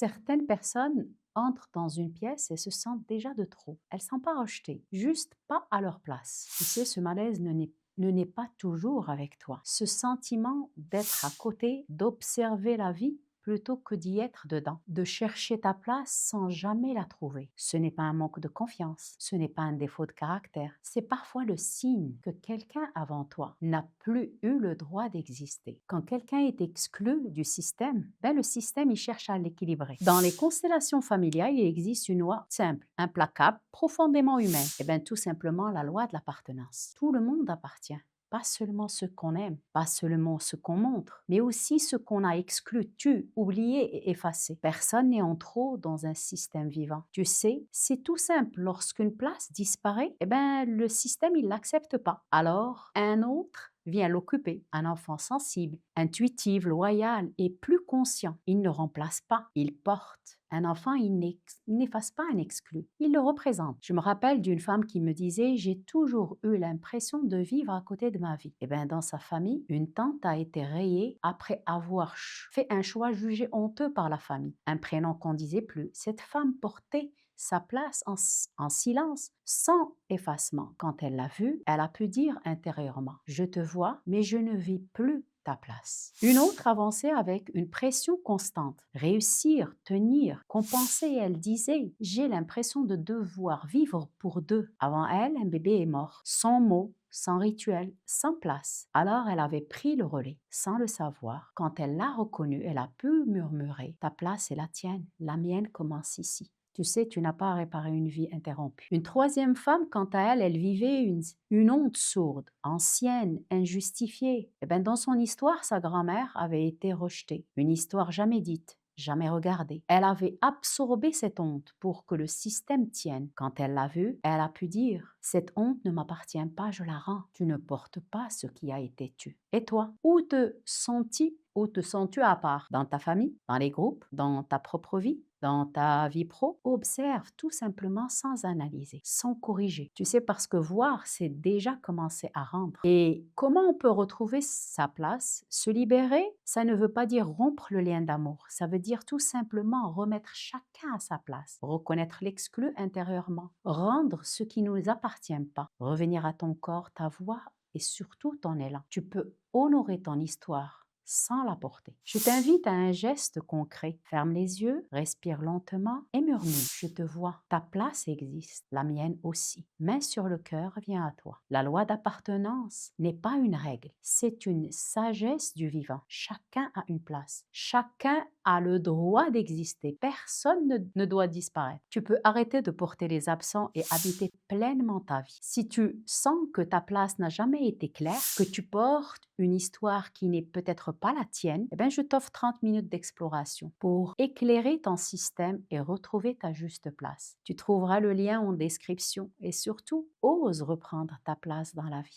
Certaines personnes entrent dans une pièce et se sentent déjà de trop. Elles ne sont pas rejetées, juste pas à leur place. Tu sais, ce malaise ne n'est pas toujours avec toi. Ce sentiment d'être à côté, d'observer la vie plutôt que d'y être dedans, de chercher ta place sans jamais la trouver. Ce n'est pas un manque de confiance, ce n'est pas un défaut de caractère, c'est parfois le signe que quelqu'un avant toi n'a plus eu le droit d'exister. Quand quelqu'un est exclu du système, le système il cherche à l'équilibrer. Dans les constellations familiales, il existe une loi simple, implacable, profondément humaine. Tout simplement la loi de l'appartenance. Tout le monde appartient. Pas seulement ce qu'on aime, pas seulement ce qu'on montre, mais aussi ce qu'on a exclu, tu, oublié et effacé. Personne n'est en trop dans un système vivant. Tu sais, c'est tout simple. Lorsqu'une place disparaît, le système, il l'accepte pas. Alors, un autre vient l'occuper. Un enfant sensible, intuitif, loyal et plus conscient. Il ne remplace pas, il porte. Un enfant, il n'efface pas un exclu, il le représente. Je me rappelle d'une femme qui me disait « J'ai toujours eu l'impression de vivre à côté de ma vie ». Dans sa famille, une tante a été rayée après avoir fait un choix jugé honteux par la famille. Un prénom qu'on disait plus. Cette femme portait sa place en silence, sans effacement. Quand elle l'a vu, elle a pu dire intérieurement « Je te vois, mais je ne vis plus ta place ». Une autre avançait avec une pression constante. Réussir, tenir, compenser. Elle disait « J'ai l'impression de devoir vivre pour deux ». Avant elle, un bébé est mort, sans mots, sans rituel, sans place. Alors elle avait pris le relais, sans le savoir. Quand elle l'a reconnu, elle a pu murmurer « Ta place est la tienne, la mienne commence ici ». Tu sais, tu n'as pas à réparer une vie interrompue. Une troisième femme, quant à elle, elle vivait une honte sourde, ancienne, injustifiée. Dans son histoire, sa grand-mère avait été rejetée. Une histoire jamais dite, jamais regardée. Elle avait absorbé cette honte pour que le système tienne. Quand elle l'a vue, elle a pu dire « Cette honte ne m'appartient pas, je la rends. Tu ne portes pas ce qui a été tu. » Et toi, où te sens-tu à part? Dans ta famille, dans les groupes, dans ta propre vie, dans ta vie pro? Observe tout simplement sans analyser, sans corriger. Tu sais, parce que voir, c'est déjà commencer à rendre. Et comment on peut retrouver sa place? Se libérer, ça ne veut pas dire rompre le lien d'amour. Ça veut dire tout simplement remettre chacun à sa place, reconnaître l'exclu intérieurement, rendre ce qui ne nous appartient pas, revenir à ton corps, ta voix et surtout ton élan. Tu peux honorer ton histoire sans la porter. Je t'invite à un geste concret. Ferme les yeux, respire lentement et murmure. Je te vois. Ta place existe, la mienne aussi. Main sur le cœur, viens à toi. La loi d'appartenance n'est pas une règle, c'est une sagesse du vivant. Chacun a une place. Chacun a le droit d'exister. Personne ne doit disparaître. Tu peux arrêter de porter les absents et habiter pleinement ta vie. Si tu sens que ta place n'a jamais été claire, que tu portes une histoire qui n'est peut-être pas la tienne, je t'offre 30 minutes d'exploration pour éclairer ton système et retrouver ta juste place. Tu trouveras le lien en description et surtout, ose reprendre ta place dans la vie.